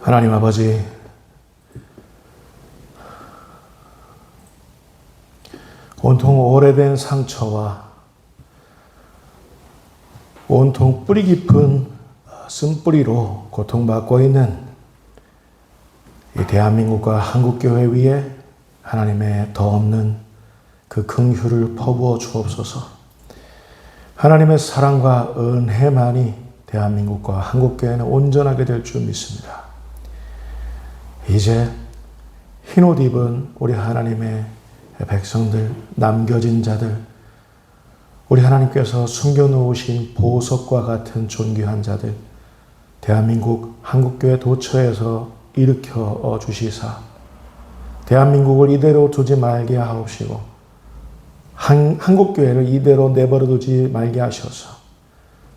하나님 아버지, 온통 오래된 상처와 온통 뿌리 깊은 쓴뿌리로 고통받고 있는 이 대한민국과 한국교회 위에 하나님의 더 없는 그 긍휼을 퍼부어 주옵소서. 하나님의 사랑과 은혜만이 대한민국과 한국교회는 온전하게 될 줄 믿습니다. 이제 흰옷 입은 우리 하나님의 백성들, 남겨진 자들, 우리 하나님께서 숨겨놓으신 보석과 같은 존귀한 자들, 대한민국 한국교회 도처에서 일으켜 주시사 대한민국을 이대로 두지 말게 하옵시고 한국교회를 이대로 내버려 두지 말게 하셔서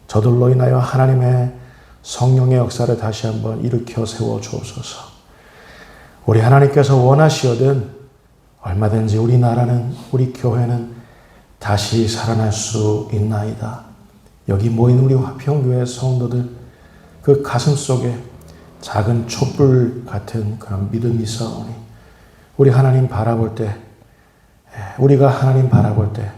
저들로 인하여 하나님의 성령의 역사를 다시 한번 일으켜 세워 주옵소서. 우리 하나님께서 원하시거든 얼마든지 우리나라는, 우리 교회는 다시 살아날 수 있나이다. 여기 모인 우리 화평교회 성도들 그 가슴 속에 작은 촛불 같은 그런 믿음이 있사오니 우리 하나님 바라볼 때, 우리가 하나님 바라볼 때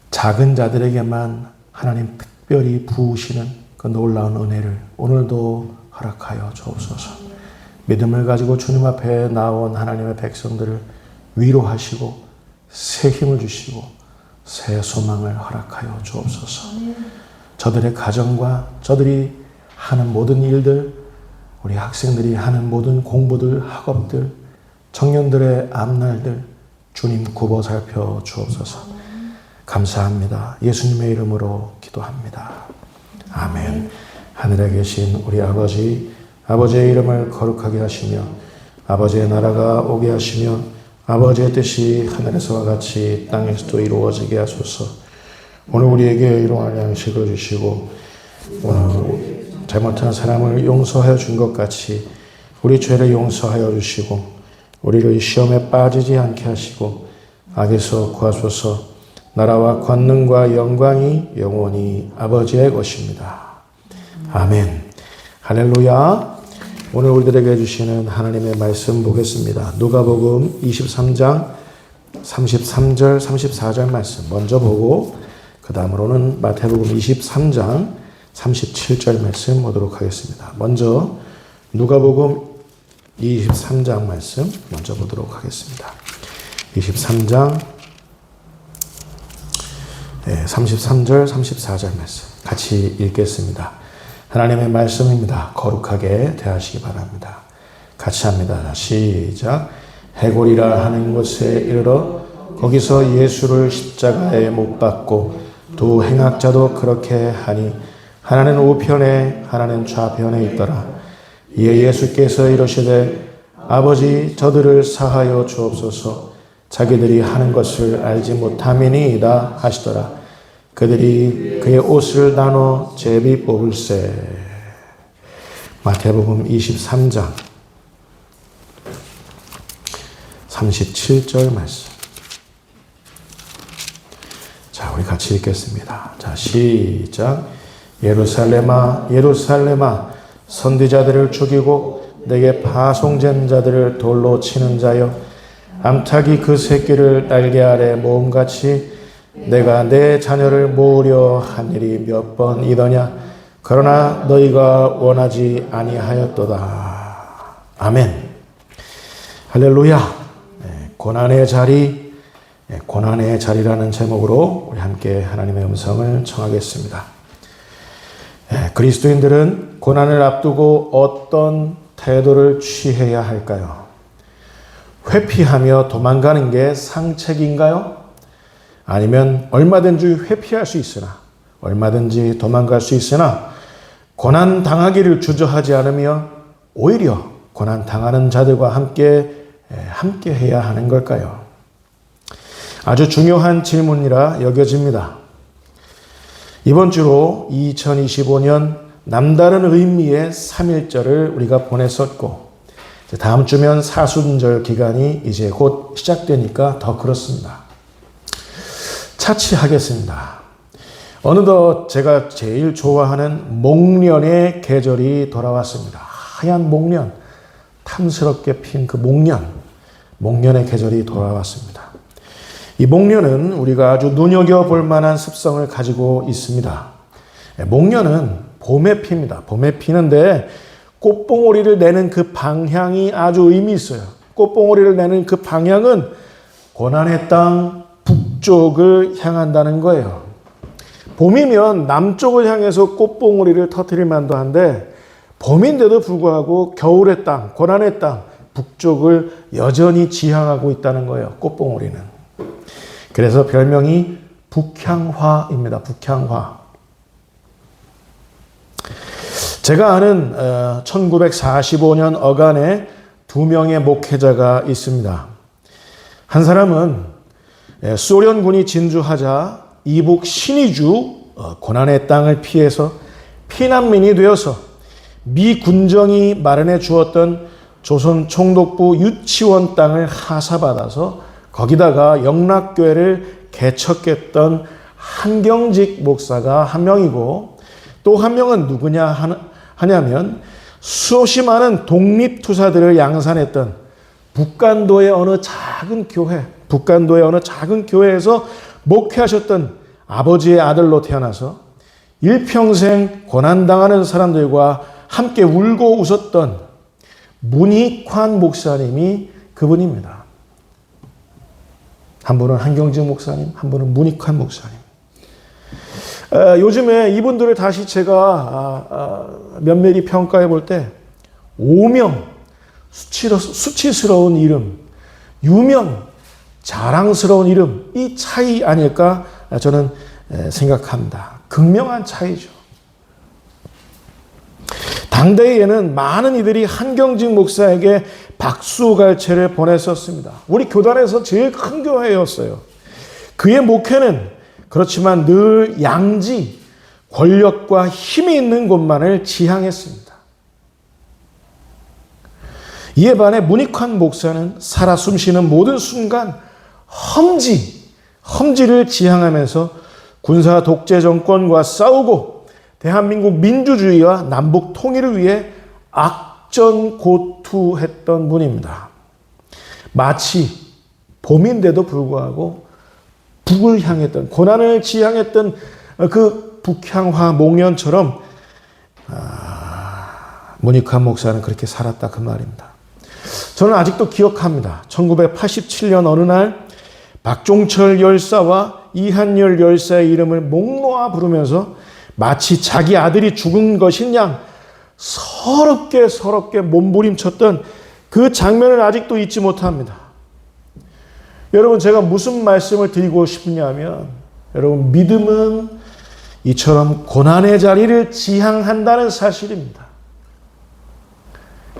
작은 자들에게만 하나님 특별히 부으시는 그 놀라운 은혜를 오늘도 허락하여 주옵소서. 믿음을 가지고 주님 앞에 나온 하나님의 백성들을 위로하시고 새 힘을 주시고 새 소망을 허락하여 주옵소서. 저들의 가정과 저들이 하는 모든 일들, 우리 학생들이 하는 모든 공부들, 학업들, 청년들의 앞날들 주님 굽어 살펴 주옵소서. 감사합니다. 예수님의 이름으로 기도합니다. 아멘. 하늘에 계신 우리 아버지, 아버지의 이름을 거룩하게 하시며 아버지의 나라가 오게 하시며 아버지의 뜻이 하늘에서와 같이 땅에서도 이루어지게 하소서. 오늘 우리에게 일용할 양식을 주시고 오늘 잘못한 사람을 용서하여 준 것 같이 우리 죄를 용서하여 주시고 우리를 시험에 빠지지 않게 하시고 악에서 구하소서. 나라와 권능과 영광이 영원히 아버지의 것입니다. 아멘. 할렐루야. 오늘 우리들에게 주시는 하나님의 말씀 보겠습니다. 누가복음 23장 33절 34절 말씀 먼저 보고 그 다음으로는 마태복음 23장 37절 말씀 보도록 하겠습니다. 먼저 누가복음 23장 말씀 먼저 보도록 하겠습니다. 23장 33절 34절 말씀 같이 읽겠습니다. 하나님의 말씀입니다. 거룩하게 대하시기 바랍니다. 같이 합니다. 시작. 해골이라 하는 곳에 이르러 거기서 예수를 십자가에 못 박고 두 행악자도 그렇게 하니 하나는 우편에 하나는 좌편에 있더라. 이에 예수께서 이르시되 아버지 저들을 사하여 주옵소서. 자기들이 하는 것을 알지 못함이니이다 하시더라. 그들이 그의 옷을 나눠 제비 뽑을세. 마태복음 23장 37절 말씀. 자, 우리 같이 읽겠습니다. 자, 시작. 예루살렘아, 예루살렘아, 선지자들을 죽이고 내게 파송된 자들을 돌로 치는 자여, 암탉이 그 새끼를 날개 아래 모음같이 내가 내 자녀를 모으려 한 일이 몇 번이더냐. 그러나 너희가 원하지 아니하였도다. 아멘. 할렐루야. 고난의 자리, 고난의 자리라는 제목으로 우리 함께 하나님의 음성을 청하겠습니다. 그리스도인들은 고난을 앞두고 어떤 태도를 취해야 할까요? 회피하며 도망가는 게 상책인가요? 아니면 얼마든지 회피할 수 있으나, 얼마든지 도망갈 수 있으나 고난 당하기를 주저하지 않으며 오히려 고난 당하는 자들과 함께 해야 하는 걸까요? 아주 중요한 질문이라 여겨집니다. 이번 주로 2025년 남다른 의미의 3.1절을 우리가 보냈었고, 다음 주면 사순절 기간이 이제 곧 시작되니까 더 그렇습니다. 차치하겠습니다. 어느덧 제가 제일 좋아하는 목련의 계절이 돌아왔습니다. 하얀 목련, 탐스럽게 핀 그 목련의 계절이 돌아왔습니다. 이 목련은 우리가 아주 눈여겨볼 만한 습성을 가지고 있습니다. 목련은 봄에 핍니다. 봄에 피는데 꽃봉오리를 내는 그 방향이 아주 의미 있어요. 꽃봉오리를 내는 그 방향은 고난의 땅 북쪽을 향한다는 거예요. 봄이면 남쪽을 향해서 꽃봉오리를 터뜨릴 만도 한데 봄인데도 불구하고 겨울의 땅, 고난의 땅 북쪽을 여전히 지향하고 있다는 거예요. 꽃봉오리는. 그래서 별명이 북향화입니다. 북향화. 제가 아는 1945년 어간에 2명의 목회자가 있습니다. 한 사람은 소련군이 진주하자 이북 신의주 고난의 땅을 피해서 피난민이 되어서 미 군정이 마련해 주었던 조선 총독부 유치원 땅을 하사받아서 거기다가 영락교회를 개척했던 한경직 목사가 한 명이고, 또 한 명은 누구냐 하냐면 수없이 많은 독립투사들을 양산했던 북간도의 어느 작은 교회에서 목회하셨던 아버지의 아들로 태어나서 일평생 고난당하는 사람들과 함께 울고 웃었던 문익환 목사님이 그분입니다. 한 분은 한경직 목사님, 한 분은 문익환 목사님. 요즘에 이분들을 다시 제가 면밀히 평가해 볼 때 오명, 수치스러운 이름, 유명, 자랑스러운 이름, 이 차이 아닐까 저는 생각합니다. 극명한 차이죠. 당대에는 많은 이들이 한경직 목사에게 박수갈채를 보냈었습니다. 우리 교단에서 제일 큰 교회였어요. 그의 목회는 그렇지만 늘 양지, 권력과 힘이 있는 곳만을 지향했습니다. 이에 반해 문익환 목사는 살아 숨쉬는 모든 순간 험지를 지향하면서 군사 독재 정권과 싸우고 대한민국 민주주의와 남북 통일을 위해 악전고투했던 분입니다. 마치 봄인데도 불구하고 북을 향했던, 고난을 지향했던 그 북향화 목련처럼 문익환 목사는 그렇게 살았다 그 말입니다. 저는 아직도 기억합니다. 1987년 어느 날 박종철 열사와 이한열 열사의 이름을 목 놓아 부르면서 마치 자기 아들이 죽은 것인 양 서럽게 몸부림쳤던 그 장면을 아직도 잊지 못합니다. 여러분, 제가 무슨 말씀을 드리고 싶냐면, 여러분, 믿음은 이처럼 고난의 자리를 지향한다는 사실입니다.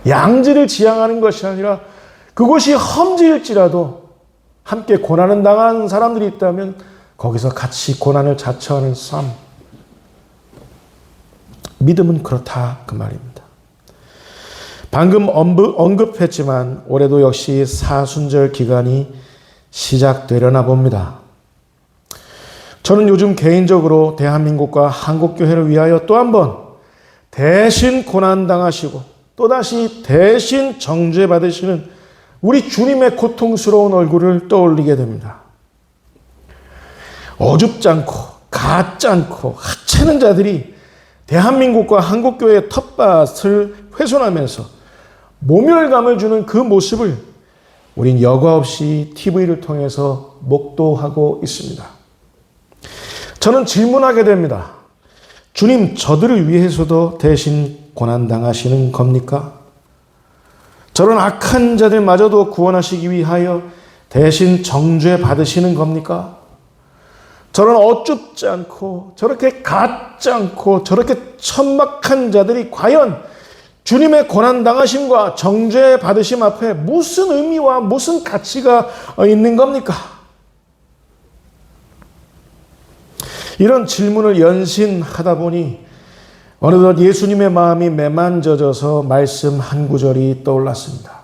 양지를 지향하는 것이 아니라 그곳이 험지일지라도 함께 고난을 당한 사람들이 있다면 거기서 같이 고난을 자처하는 삶. 믿음은 그렇다 그 말입니다. 방금 언급했지만 올해도 역시 사순절 기간이 시작되려나 봅니다. 저는 요즘 개인적으로 대한민국과 한국교회를 위하여 또 한 번 대신 고난당하시고 또다시 대신 정죄받으시는 우리 주님의 고통스러운 얼굴을 떠올리게 됩니다. 어줍지 않고 가짜 않고 하찮은 자들이 대한민국과 한국교회의 텃밭을 훼손하면서 모멸감을 주는 그 모습을 우린 여과 없이 TV를 통해서 목도하고 있습니다. 저는 질문하게 됩니다. 주님, 저들을 위해서도 대신 고난당하시는 겁니까? 저런 악한 자들마저도 구원하시기 위하여 대신 정죄 받으시는 겁니까? 저런 어줍지 않고 저렇게 가짜 않고 저렇게 천박한 자들이 과연 주님의 고난당하심과 정죄 받으심 앞에 무슨 의미와 무슨 가치가 있는 겁니까? 이런 질문을 연신하다 보니 어느덧 예수님의 마음이 매만져져서 말씀 한 구절이 떠올랐습니다.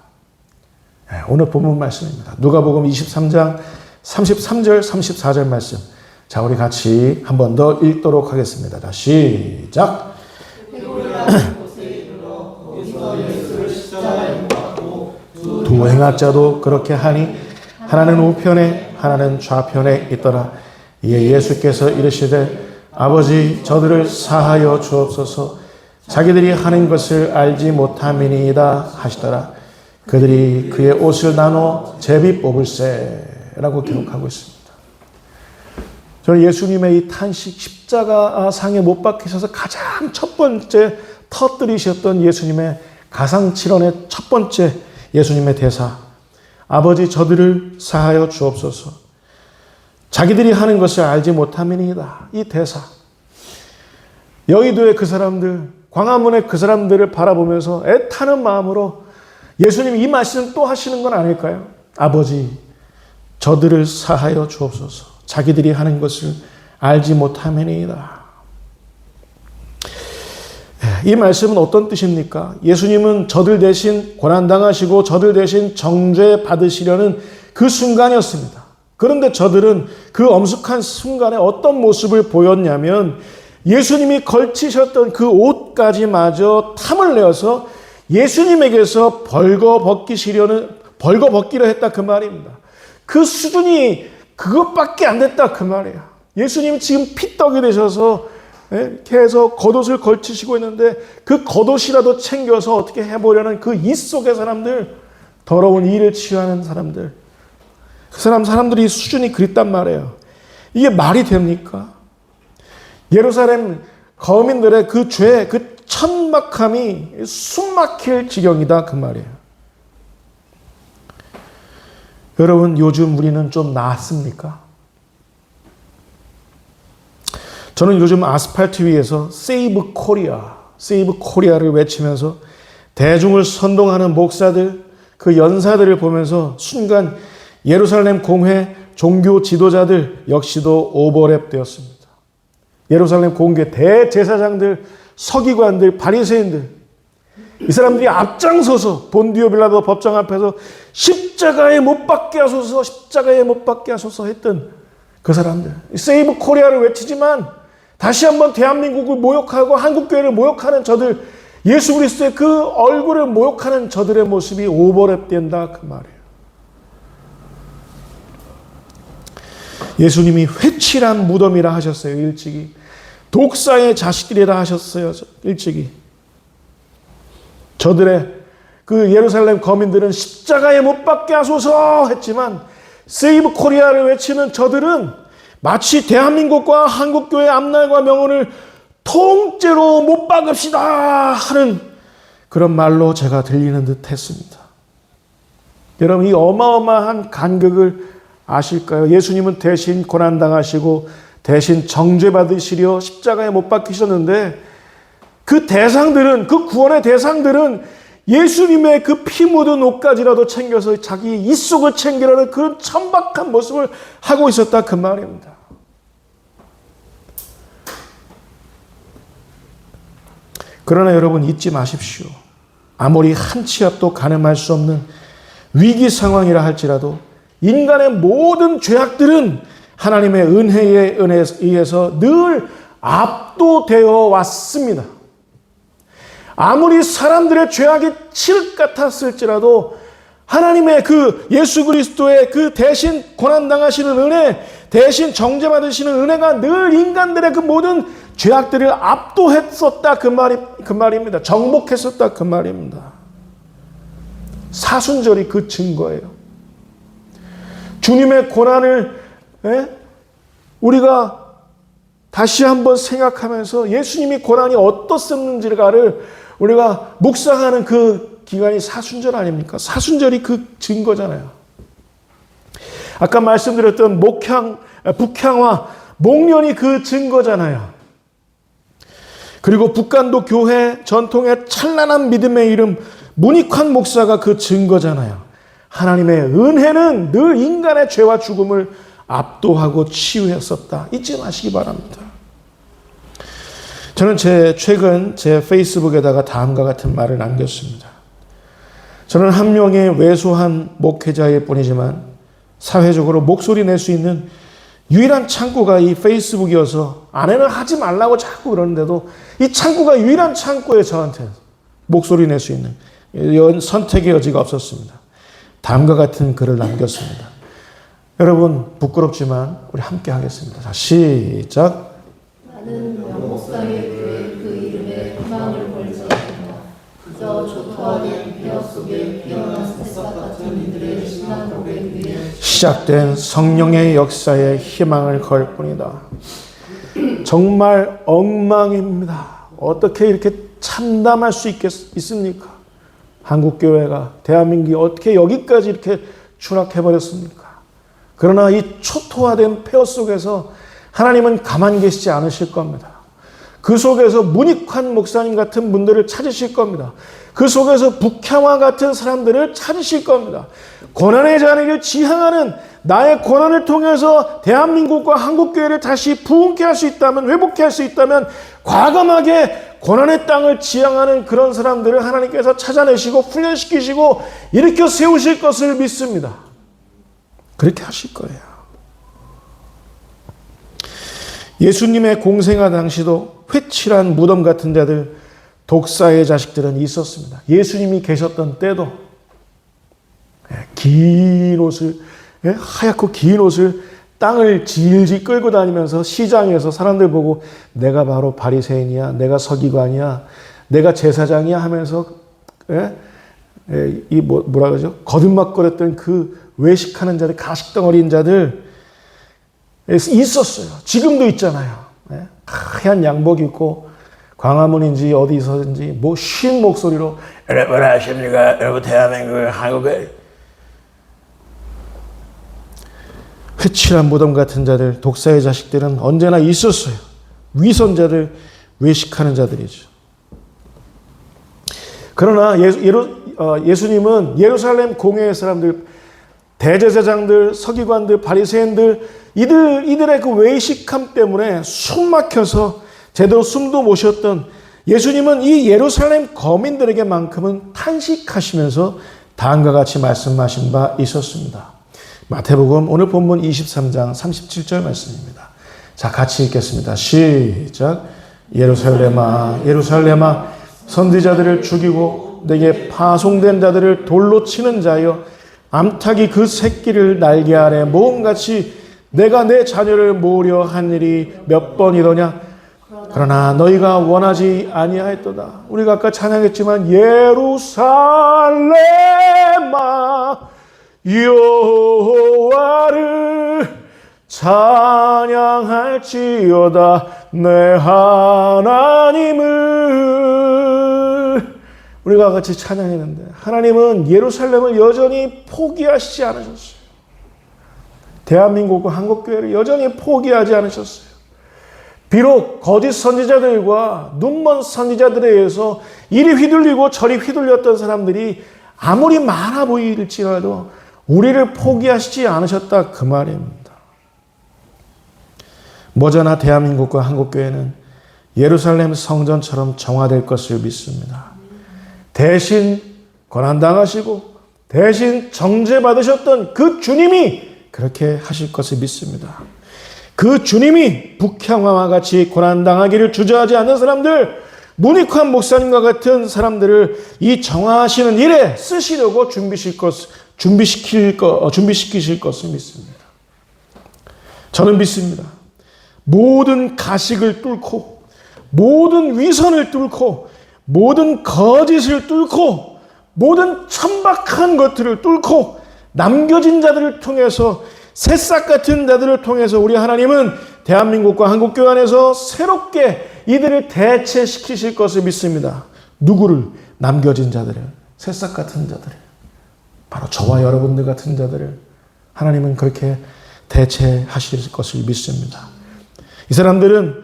오늘 본문 말씀입니다. 누가복음 23장 33절 34절 말씀 자, 우리 같이 한 번 더 읽도록 하겠습니다. 자, 시작. 두 행악자도 그렇게 하니 하나는 우편에 하나는 좌편에 있더라. 이에 예수께서 이르시되 아버지 저들을 사하여 주옵소서. 자기들이 하는 것을 알지 못함이니이다 하시더라. 그들이 그의 옷을 나눠 제비 뽑을세라고 기록하고 있습니다. 저는 예수님의 이 탄식 십자가 상에 못 박히셔서 가장 첫 번째 터뜨리셨던 예수님의 가상칠언의 첫 번째 예수님의 대사, 아버지 저들을 사하여 주옵소서. 자기들이 하는 것을 알지 못함이니이다. 이 대사, 여의도의 그 사람들, 광화문의 그 사람들을 바라보면서 애타는 마음으로 예수님이 이 말씀 또 하시는 건 아닐까요? 아버지 저들을 사하여 주옵소서. 자기들이 하는 것을 알지 못함이니이다. 이 말씀은 어떤 뜻입니까? 예수님은 저들 대신 고난당하시고 저들 대신 정죄 받으시려는 그 순간이었습니다. 그런데 저들은 그 엄숙한 순간에 어떤 모습을 보였냐면 예수님이 걸치셨던 그 옷까지마저 탐을 내어서 예수님에게서 벌거벗기려 했다 그 말입니다. 그 수준이 그것밖에 안 됐다 그 말이에요. 예수님이 지금 피떡이 되셔서 이렇게 해서 겉옷을 걸치시고 있는데 그 겉옷이라도 챙겨서 어떻게 해보려는 그 이 속의 사람들, 더러운 일을 취하는 사람들, 그 사람들이 수준이 그랬단 말이에요. 이게 말이 됩니까? 예루살렘 거민들의 그 죄, 그 천박함이 숨막힐 지경이다 그 말이에요. 여러분, 요즘 우리는 좀 나았습니까? 저는 요즘 아스팔트 위에서 세이브 코리아를 외치면서 대중을 선동하는 목사들, 그 연사들을 보면서 순간 예루살렘 공회 종교 지도자들 역시도 오버랩 되었습니다. 예루살렘 공회 대제사장들, 서기관들, 바리새인들, 이 사람들이 앞장서서 본디오 빌라도 법정 앞에서 십자가에 못 박게 하소서, 십자가에 못 박게 하소서 했던 그 사람들. 세이브 코리아를 외치지만 다시 한번 대한민국을 모욕하고 한국교회를 모욕하는 저들, 예수 그리스도의 그 얼굴을 모욕하는 저들의 모습이 오버랩된다 그 말이에요. 예수님이 회칠한 무덤이라 하셨어요. 일찍이. 독사의 자식들이라 하셨어요. 일찍이. 저들의 그 예루살렘 거민들은 십자가에 못 박게 하소서 했지만 세이브 코리아를 외치는 저들은 마치 대한민국과 한국교회의 앞날과 명언을 통째로 못 박읍시다 하는 그런 말로 제가 들리는 듯 했습니다. 여러분, 이 어마어마한 간극을 아실까요? 예수님은 대신 고난당하시고 대신 정죄받으시려 십자가에 못 박히셨는데 그 대상들은, 그 구원의 대상들은 예수님의 그 피 묻은 옷까지라도 챙겨서 자기 입속을 챙기려는 그런 천박한 모습을 하고 있었다 그 말입니다. 그러나 여러분 잊지 마십시오. 아무리 한 치 앞도 가늠할 수 없는 위기 상황이라 할지라도 인간의 모든 죄악들은 하나님의 은혜에 의해서 늘 압도되어 왔습니다. 아무리 사람들의 죄악이 칠 같았을지라도 하나님의 그 예수 그리스도의 그 대신 고난당하시는 은혜, 대신 정죄받으시는 은혜가 늘 인간들의 그 모든 죄악들을 압도했었다 그 말입니다. 정복했었다 그 말입니다. 사순절이 그 증거예요. 주님의 고난을 우리가 다시 한번 생각하면서 예수님이 고난이 어떻었는지를 우리가 묵상하는 그 기간이 사순절 아닙니까? 사순절이 그 증거잖아요. 아까 말씀드렸던 북향화, 목련이 그 증거잖아요. 그리고 북간도 교회 전통의 찬란한 믿음의 이름 문익환 목사가 그 증거잖아요. 하나님의 은혜는 늘 인간의 죄와 죽음을 압도하고 치유했었다. 잊지 마시기 바랍니다. 저는 최근 제 페이스북에다가 다음과 같은 말을 남겼습니다. 저는 한 명의 왜소한 목회자일 뿐이지만 사회적으로 목소리 낼 수 있는 유일한 창구가 이 페이스북이어서 아내는 하지 말라고 자꾸 그러는데도 이 창구가 유일한 창구에 저한테 목소리 낼 수 있는 선택의 여지가 없었습니다. 다음과 같은 글을 남겼습니다. 여러분 부끄럽지만 우리 함께 하겠습니다. 자, 시작. 나는 명목상의 교회 그 이름에 희망을 걸지 않는다. 그저 조토화된 폐허 속에 피어난 새싹 같은 이들의 신앙 고백 위에 시작된 성령의 역사에 희망을 걸 뿐이다. 정말 엉망입니다. 어떻게 이렇게 참담할 수 있습니까? 한국교회가, 대한민국이 어떻게 여기까지 이렇게 추락해버렸습니까? 그러나 이 초토화된 폐허 속에서 하나님은 가만히 계시지 않으실 겁니다. 그 속에서 문익환 목사님 같은 분들을 찾으실 겁니다. 그 속에서 북향화 같은 사람들을 찾으실 겁니다. 고난의 자리를 지향하는 나의 고난을 통해서 대한민국과 한국교회를 다시 부흥케 할 수 있다면, 회복케 할 수 있다면 과감하게 고난의 땅을 지향하는 그런 사람들을 하나님께서 찾아내시고 훈련시키시고 일으켜 세우실 것을 믿습니다. 그렇게 하실 거예요. 예수님의 공생아 당시도 회칠한 무덤 같은 자들, 독사의 자식들은 있었습니다. 예수님이 계셨던 때도 긴 옷을, 하얗고 긴 옷을 땅을 질질 끌고 다니면서 시장에서 사람들 보고 내가 바로 바리새인이야, 내가 서기관이야, 내가 제사장이야 하면서 이 뭐라 그러죠? 거듭막거렸던 그 외식하는 자들, 가식덩어리인 자들 있었어요. 지금도 있잖아요. 하얀 양복 입고 광화문인지 어디서든지 뭐 쉰 목소리로 여러분 아십니까? 여러분 대한민국 한국에 회칠한 무덤 같은 자들, 독사의 자식들은 언제나 있었어요. 위선자들, 외식하는 자들이죠. 그러나 예수님은 예루살렘 공회의 사람들, 대제사장들, 서기관들, 바리새인들, 이들의 그 외식함 때문에 숨 막혀서 제대로 숨도 못 쉬었던 예수님은 이 예루살렘 거민들에게만큼은 탄식하시면서 다음과 같이 말씀하신 바 있었습니다. 마태복음 오늘 본문 23장 37절 말씀입니다. 자, 같이 읽겠습니다. 시작. 예루살렘아, 예루살렘아, 선지자들을 죽이고 내게 파송된 자들을 돌로 치는 자여, 암탉이 그 새끼를 날개 아래 모음같이 내가 내 자녀를 모으려 한 일이 몇 번이더냐? 그러나 너희가 원하지 아니하였도다. 우리가 아까 찬양했지만 예루살렘아 여호와를 찬양할지어다. 내 하나님을. 우리가 같이 찬양했는데 하나님은 예루살렘을 여전히 포기하시지 않으셨어요. 대한민국과 한국교회를 여전히 포기하지 않으셨어요. 비록 거짓 선지자들과 눈먼 선지자들에 의해서 이리 휘둘리고 저리 휘둘렸던 사람들이 아무리 많아 보일지라도 우리를 포기하시지 않으셨다, 그 말입니다. 머저나 대한민국과 한국교회는 예루살렘 성전처럼 정화될 것을 믿습니다. 대신 고난당하시고 대신 정죄받으셨던 그 주님이 그렇게 하실 것을 믿습니다. 그 주님이 북향화와 같이 고난당하기를 주저하지 않는 사람들, 문익환 목사님과 같은 사람들을 이 정화하시는 일에 쓰시려고 준비시키실 것을 믿습니다. 저는 믿습니다. 모든 가식을 뚫고, 모든 위선을 뚫고, 모든 거짓을 뚫고, 모든 천박한 것들을 뚫고, 남겨진 자들을 통해서, 새싹 같은 자들을 통해서 우리 하나님은 대한민국과 한국교회 안에서 새롭게 이들을 대체시키실 것을 믿습니다. 누구를? 남겨진 자들을, 새싹 같은 자들을, 바로 저와 여러분들 같은 자들을 하나님은 그렇게 대체하실 것을 믿습니다. 이 사람들은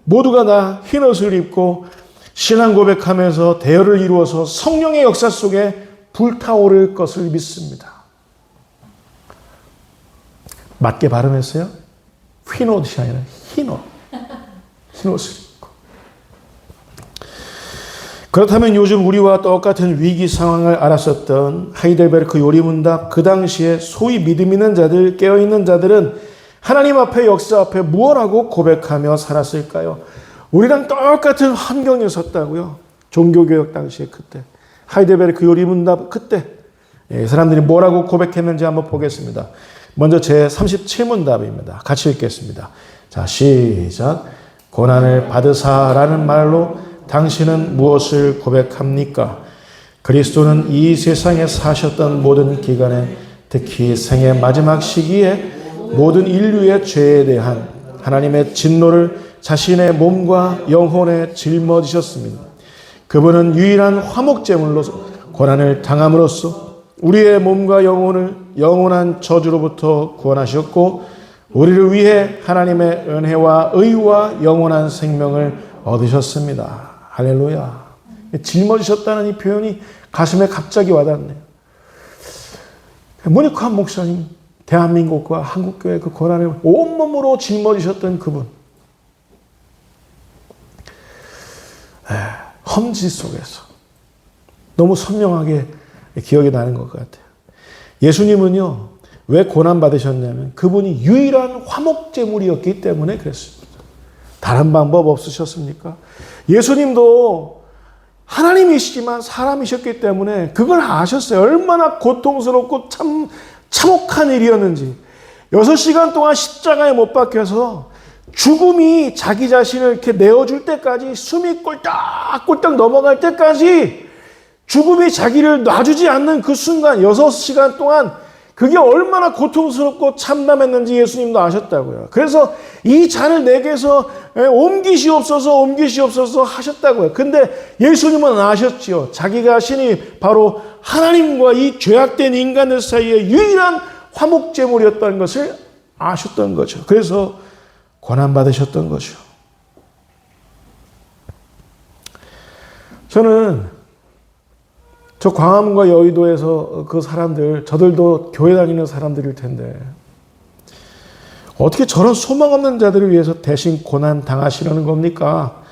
모두가 다 흰옷을 입고 신앙 고백하면서 대열을 이루어서 성령의 역사 속에 불타오를 것을 믿습니다. 맞게 발음했어요? 흰옷이 아니라 흰옷. 흰옷을 입고. 그렇다면 요즘 우리와 똑같은 위기 상황을 알았었던 하이델베르크 요리문답, 그 당시에 소위 믿음 있는 자들, 깨어있는 자들은 하나님 앞에 역사 앞에 무엇하고 고백하며 살았을까요? 우리랑 똑같은 환경에 섰다고요. 종교개혁 당시에 그때. 하이델베르크 요리문답 그때. 사람들이 뭐라고 고백했는지 한번 보겠습니다. 먼저 제 37문답입니다. 같이 읽겠습니다. 자, 시작. 고난을 받으사라는 말로 당신은 무엇을 고백합니까? 그리스도는 이 세상에 사셨던 모든 기간에 특히 생의 마지막 시기에 모든 인류의 죄에 대한 하나님의 진노를 자신의 몸과 영혼에 짊어지셨습니다. 그분은 유일한 화목제물로서 고난을 당함으로써 우리의 몸과 영혼을 영원한 저주로부터 구원하셨고 우리를 위해 하나님의 은혜와 의와 영원한 생명을 얻으셨습니다. 할렐루야. 짊어지셨다는 이 표현이 가슴에 갑자기 와닿네요. 모니카 목사님, 대한민국과 한국교회 그 고난을 온몸으로 짊어지셨던 그분. 험지 속에서 너무 선명하게 기억이 나는 것 같아요. 예수님은요, 왜 고난받으셨냐면 그분이 유일한 화목제물이었기 때문에 그랬습니다. 다른 방법 없으셨습니까? 예수님도 하나님이시지만 사람이셨기 때문에 그걸 아셨어요. 얼마나 고통스럽고 참혹한 일이었는지. 6시간 동안 십자가에 못 박혀서 죽음이 자기 자신을 이렇게 내어줄 때까지, 숨이 꼴딱꼴딱 넘어갈 때까지 죽음이 자기를 놔주지 않는 그 순간 6시간 동안 그게 얼마나 고통스럽고 참담했는지 예수님도 아셨다고요. 그래서 이 잔을 내게서 옮기시옵소서 하셨다고요. 근데 예수님은 아셨지요. 자기가 신이 바로 하나님과 이 죄악된 인간들 사이에 유일한 화목제물이었다는 것을 아셨던 거죠. 그래서 고난받으셨던 거죠. 저는 저 광화문과 여의도에서 그 사람들, 저들도 교회 다니는 사람들일 텐데 어떻게 저런 소망 없는 자들을 위해서 대신 고난 당하시려는 겁니까?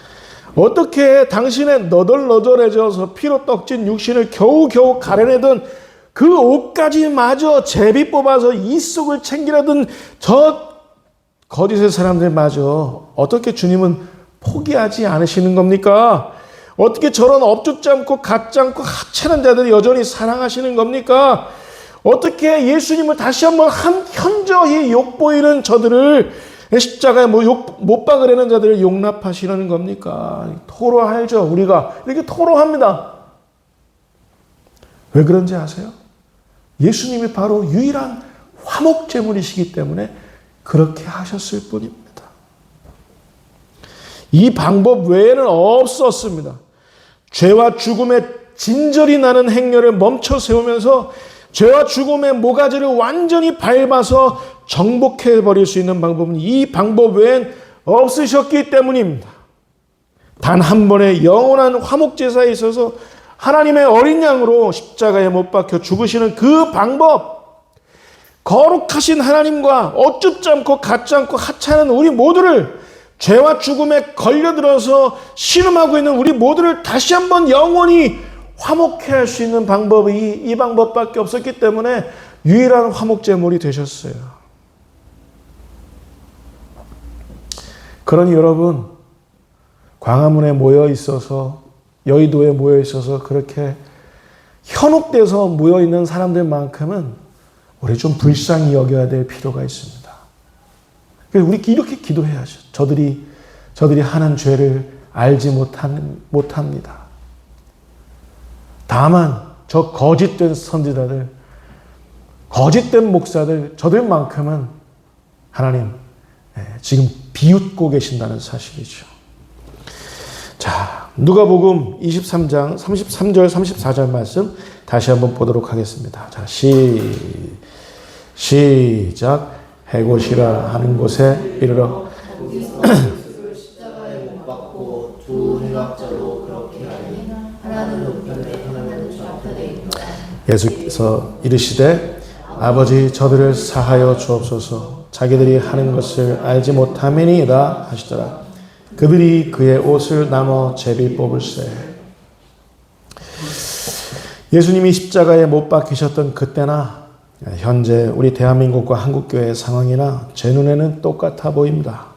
어떻게 당신의 너덜너덜해져서 피로 떡진 육신을 겨우겨우 가려내던 그 옷까지 마저 제비 뽑아서 이 속을 챙기려던 저 거짓의 사람들마저 어떻게 주님은 포기하지 않으시는 겁니까? 어떻게 저런 업죽지 않고 갖지 않고 하찮은 자들을 여전히 사랑하시는 겁니까? 어떻게 예수님을 다시 한번 현저히 욕보이는 저들을 십자가에 못 박으려는 자들을 용납하시려는 겁니까? 토로하죠. 우리가 이렇게 토로합니다. 왜 그런지 아세요? 예수님이 바로 유일한 화목제물이시기 때문에 그렇게 하셨을 뿐입니다. 이 방법 외에는 없었습니다. 죄와 죽음의 진절이 나는 행렬을 멈춰 세우면서 죄와 죽음의 모가지를 완전히 밟아서 정복해버릴 수 있는 방법은 이 방법 외엔 없으셨기 때문입니다. 단 한 번의 영원한 화목제사에 있어서 하나님의 어린 양으로 십자가에 못 박혀 죽으시는 그 방법, 거룩하신 하나님과 어쭙지 않고 갖지 않고 하찮은 우리 모두를 죄와 죽음에 걸려들어서 신음하고 있는 우리 모두를 다시 한번 영원히 화목해 할 수 있는 방법이 이 방법밖에 없었기 때문에 유일한 화목제물이 되셨어요. 그러니 여러분, 광화문에 모여 있어서, 여의도에 모여 있어서 그렇게 현혹돼서 모여 있는 사람들만큼은 우리 좀 불쌍히 여겨야 될 필요가 있습니다. 우리 이렇게 기도해야죠. 저들이 하는 죄를 알지 못합니다. 다만 저 거짓된 선지자들, 거짓된 목사들, 저들만큼은 하나님 지금 비웃고 계신다는 사실이죠. 자, 누가복음 23장 33절 34절 말씀 다시 한번 보도록 하겠습니다. 자, 시작. 해곳이라 하는 곳에 이르러 십자가에 못 박고 두 행악자로 그렇게 하니 하나는 우편에 하나는 좌편에 있노라. 예수께서 이르시되 아버지 저들을 사하여 주옵소서 자기들이 하는 것을 알지 못함이니이다 하시더라. 그들이 그의 옷을 나눠 제비 뽑을세. 예수님이 십자가에 못 박히셨던 그때나 현재 우리 대한민국과 한국교회의 상황이나 제 눈에는 똑같아 보입니다.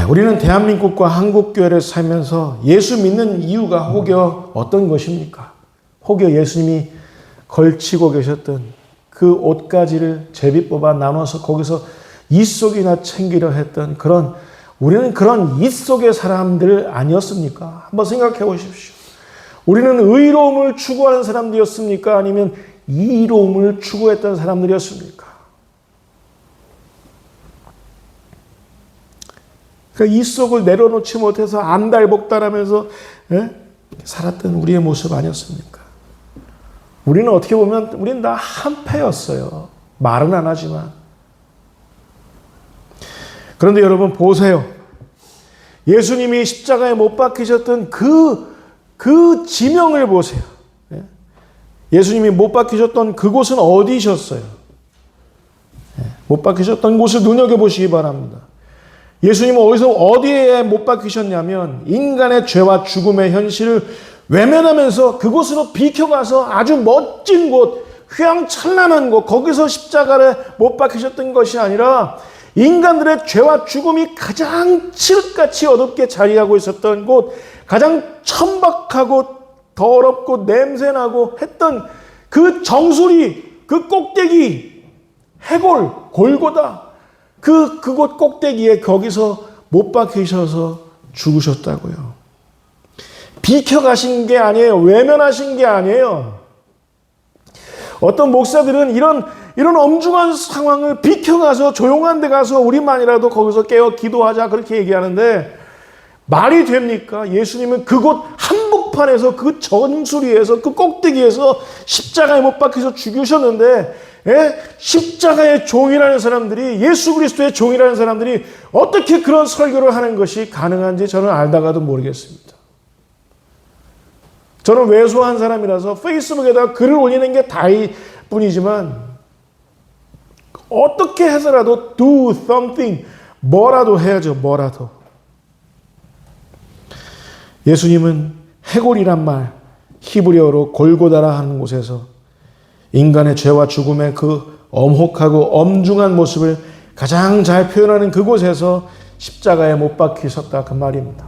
우리는 대한민국과 한국교회를 살면서 예수 믿는 이유가 혹여 어떤 것입니까? 혹여 예수님이 걸치고 계셨던 그 옷가지를 제비 뽑아 나눠서 거기서 이속이나 챙기려 했던 우리는 그런 이속의 사람들 아니었습니까? 한번 생각해 보십시오. 우리는 의로움을 추구하는 사람들이었습니까? 아니면 이로움을 추구했던 사람들이었습니까? 그러니까 이속을 내려놓지 못해서 안달복달하면서 살았던 우리의 모습 아니었습니까? 우리는 어떻게 보면 우리는 다 한패였어요. 말은 안 하지만. 그런데 여러분 보세요. 예수님이 십자가에 못 박히셨던 그 지명을 보세요. 예수님이 못 박히셨던 그곳은 어디셨어요? 못 박히셨던 곳을 눈여겨보시기 바랍니다. 예수님은 어디에 못 박히셨냐면 인간의 죄와 죽음의 현실을 외면하면서 그곳으로 비켜가서 아주 멋진 곳, 휘황찬란한 곳, 거기서 십자가를 못 박히셨던 것이 아니라 인간들의 죄와 죽음이 가장 칠흑같이 어둡게 자리하고 있었던 곳, 가장 천박하고 더럽고 냄새나고 했던 그 정수리, 그 꼭대기, 해골, 골고다, 그곳 꼭대기에 거기서 못 박히셔서 죽으셨다고요. 비켜가신 게 아니에요. 외면하신 게 아니에요. 어떤 목사들은 이런 엄중한 상황을 비켜가서 조용한 데 가서 우리만이라도 거기서 깨어 기도하자 그렇게 얘기하는데 말이 됩니까? 예수님은 그곳 한복판에서 그 정수리에서 그 꼭대기에서 십자가에 못 박혀서 죽으셨는데 십자가의 종이라는 사람들이 예수 그리스도의 종이라는 사람들이 어떻게 그런 설교를 하는 것이 가능한지 저는 알다가도 모르겠습니다. 저는 왜소한 사람이라서 페이스북에다가 글을 올리는 게 다일 뿐이지만 어떻게 해서라도 do something, 뭐라도 해야죠. 뭐라도. 예수님은 해골이란 말, 히브리어로 골고다라 하는 곳에서 인간의 죄와 죽음의 그 엄혹하고 엄중한 모습을 가장 잘 표현하는 그곳에서 십자가에 못 박히셨다 그 말입니다.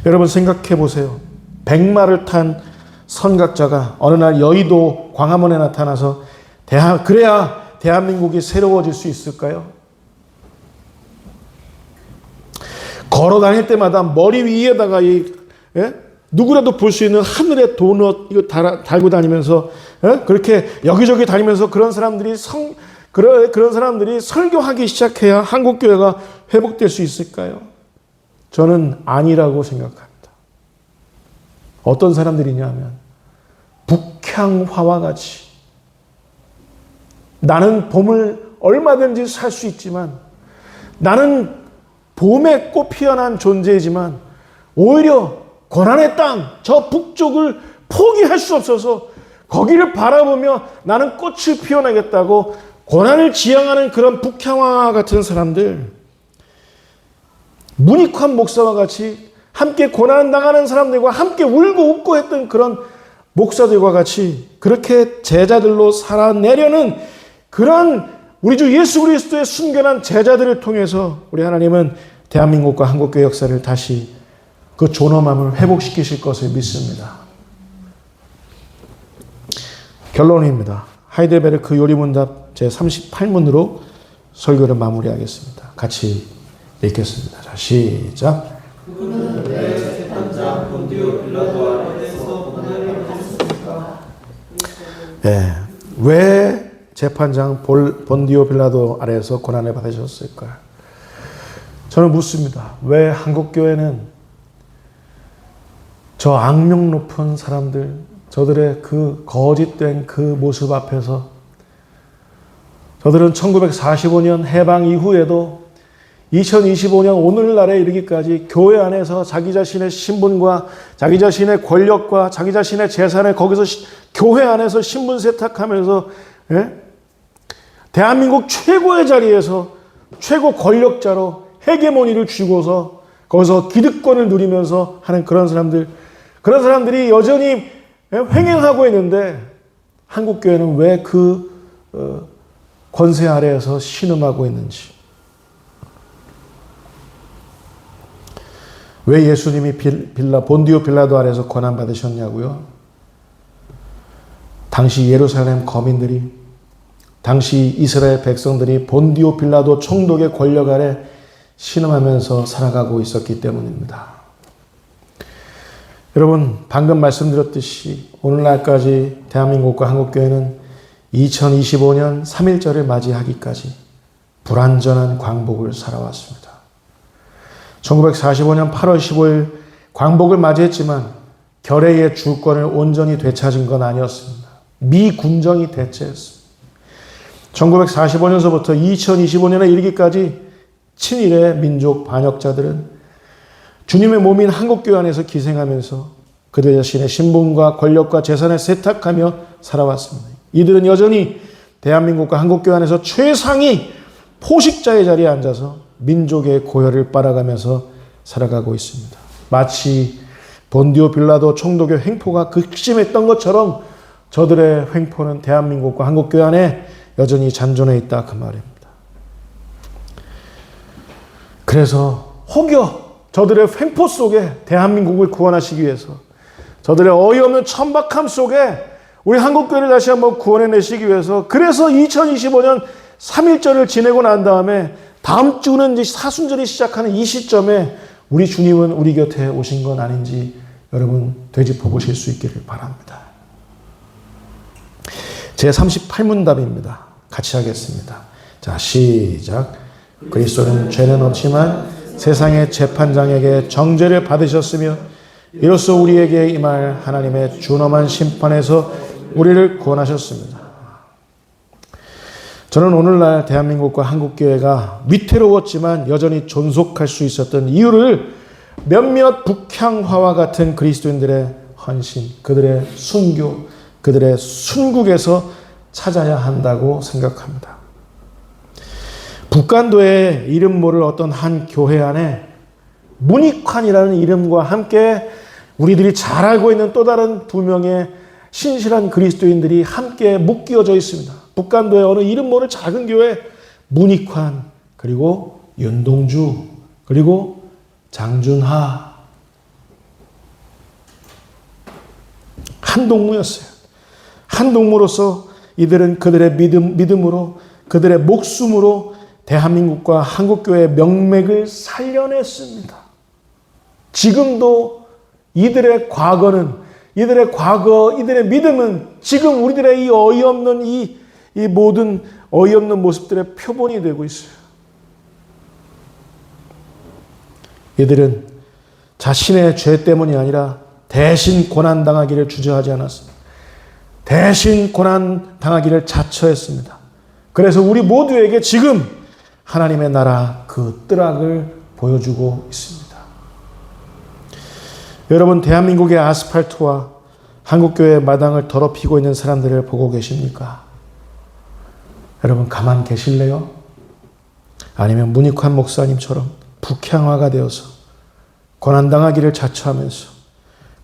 여러분 생각해 보세요. 백마를 탄 선각자가 어느 날 여의도 광화문에 나타나서 그래야 대한민국이 새로워질 수 있을까요? 걸어 다닐 때마다 머리 위에다가 누구라도 볼 수 있는 하늘의 도넛 이거 달고 다니면서 그렇게 여기저기 다니면서 그런 사람들이 설교하기 시작해야 한국교회가 회복될 수 있을까요? 저는 아니라고 생각합니다. 어떤 사람들이냐면 북향화와 같이 나는 봄을 얼마든지 살 수 있지만 나는 봄에 꽃 피어난 존재이지만 오히려 고난의 땅, 저 북쪽을 포기할 수 없어서 거기를 바라보며 나는 꽃을 피워나겠다고 고난을 지향하는 그런 북향화 같은 사람들, 문익환 목사와 같이 함께 고난 당하는 사람들과 함께 울고 웃고 했던 그런 목사들과 같이 그렇게 제자들로 살아내려는 그런 우리 주 예수 그리스도의 순결한 제자들을 통해서 우리 하나님은 대한민국과 한국교회 역사를 다시 그 존엄함을 회복시키실 것을 믿습니다. 결론입니다. 하이델베르크 요리문답 제38문으로 설교를 마무리하겠습니다. 같이 읽겠습니다. 자, 시작. 그는 왜 재판장 본디오 빌라도 아래에서 고난을 받았습니까? 왜 재판장 본디오 빌라도 아래에서 고난을 받으셨을까요? 저는 묻습니다. 왜 한국교회는 저 악명 높은 사람들, 저들의 그 거짓된 그 모습 앞에서 저들은 1945년 해방 이후에도 2025년 오늘날에 이르기까지 교회 안에서 자기 자신의 신분과 자기 자신의 권력과 자기 자신의 재산을 거기서 교회 안에서 신분 세탁하면서 대한민국 최고의 자리에서 최고 권력자로 헤게모니를 쥐고서 거기서 기득권을 누리면서 하는 그런 사람들이 여전히 횡행하고 있는데 한국교회는 왜 그 권세 아래에서 신음하고 있는지, 왜 예수님이 본디오 빌라도 아래에서 고난받으셨냐고요? 당시 예루살렘 거민들이, 당시 이스라엘 백성들이 본디오 빌라도 총독의 권력 아래 신음하면서 살아가고 있었기 때문입니다. 여러분, 방금 말씀드렸듯이 오늘날까지 대한민국과 한국교회는 2025년 3.1절을 맞이하기까지 불완전한 광복을 살아왔습니다. 1945년 8월 15일 광복을 맞이했지만 결의의 주권을 온전히 되찾은 건 아니었습니다. 미군정이 대체했습니다. 1945년서부터 2025년에 이르기까지 친일의 민족 반역자들은 주님의 몸인 한국교회 안에서 기생하면서 그들 자신의 신분과 권력과 재산을 세탁하며 살아왔습니다. 이들은 여전히 대한민국과 한국교회 안에서 최상위 포식자의 자리에 앉아서 민족의 고혈을 빨아가면서 살아가고 있습니다. 마치 본디오 빌라도 총독의 횡포가 극심했던 것처럼 저들의 횡포는 대한민국과 한국교회 안에 여전히 잔존해 있다, 그 말입니다. 그래서 혹여 저들의 횡포 속에 대한민국을 구원하시기 위해서, 저들의 어이없는 천박함 속에 우리 한국교회를 다시 한번 구원해내시기 위해서, 그래서 2025년 3.1절을 지내고 난 다음에 다음 주는 이제 사순절이 시작하는 이 시점에 우리 주님은 우리 곁에 오신 건 아닌지 여러분 되짚어 보실 수 있기를 바랍니다. 제 38문답입니다. 같이 하겠습니다. 자, 시작. 그리스도는 죄는 없지만 세상의 재판장에게 정죄를 받으셨으며 이로써 우리에게 임할 하나님의 준엄한 심판에서 우리를 구원하셨습니다. 저는 오늘날 대한민국과 한국교회가 위태로웠지만 여전히 존속할 수 있었던 이유를 몇몇 북향화와 같은 그리스도인들의 헌신, 그들의 순교, 그들의 순국에서 찾아야 한다고 생각합니다. 북간도에 이름 모를 어떤 한 교회 안에 문익환이라는 이름과 함께 우리들이 잘 알고 있는 또 다른 두 명의 신실한 그리스도인들이 함께 묶여져 있습니다. 북간도의 어느 이름 모를 작은 교회, 문익환, 그리고 윤동주, 그리고 장준하, 한 동무였어요. 한 동무로서 이들은 그들의 믿음으로, 그들의 목숨으로 대한민국과 한국교회의 명맥을 살려냈습니다. 지금도 이들의 과거는, 이들의 믿음은 지금 우리들의 이 어이없는 이 모든 어이없는 모습들의 표본이 되고 있어요. 이들은 자신의 죄 때문이 아니라 대신 고난당하기를 주저하지 않았습니다. 대신 고난당하기를 자처했습니다. 그래서 우리 모두에게 지금 하나님의 나라 그 뜰악을 보여주고 있습니다. 여러분, 대한민국의 아스팔트와 한국교회의 마당을 더럽히고 있는 사람들을 보고 계십니까? 여러분, 가만 계실래요? 아니면 문익환 목사님처럼 북향화가 되어서 고난당하기를 자처하면서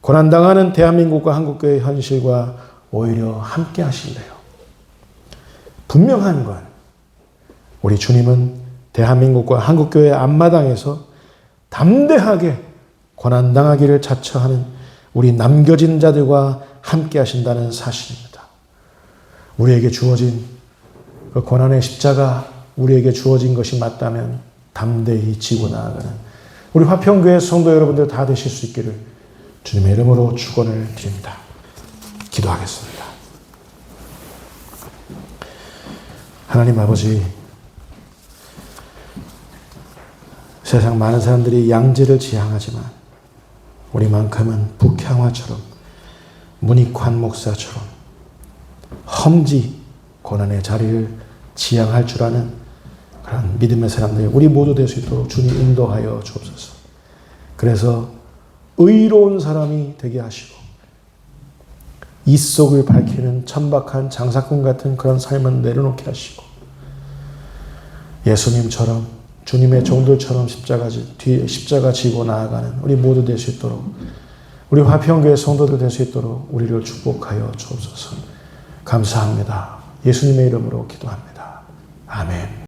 고난당하는 대한민국과 한국교회의 현실과 오히려 함께 하실래요? 분명한 건 우리 주님은 대한민국과 한국교회의 앞마당에서 담대하게 고난당하기를 자처하는 우리 남겨진 자들과 함께 하신다는 사실입니다. 우리에게 주어진 그 고난의 십자가, 우리에게 주어진 것이 맞다면 담대히 지고 나아가는 우리 화평교회 성도 여러분들 다 되실 수 있기를 주님의 이름으로 축원을 드립니다. 기도하겠습니다. 하나님 아버지, 세상 많은 사람들이 양지를 지향하지만 우리만큼은 북향화처럼, 문익환 목사처럼 험지 고난의 자리를 지향할 줄 아는 그런 믿음의 사람들 우리 모두 될 수 있도록 주님 인도하여 주옵소서. 그래서 의로운 사람이 되게 하시고 이 속을 밝히는 천박한 장사꾼 같은 그런 삶은 내려놓게 하시고 예수님처럼, 주님의 종들처럼 십자가 지고 나아가는 우리 모두 될 수 있도록, 우리 화평교회 성도들 될 수 있도록 우리를 축복하여 주옵소서. 감사합니다. 예수님의 이름으로 기도합니다. 아멘.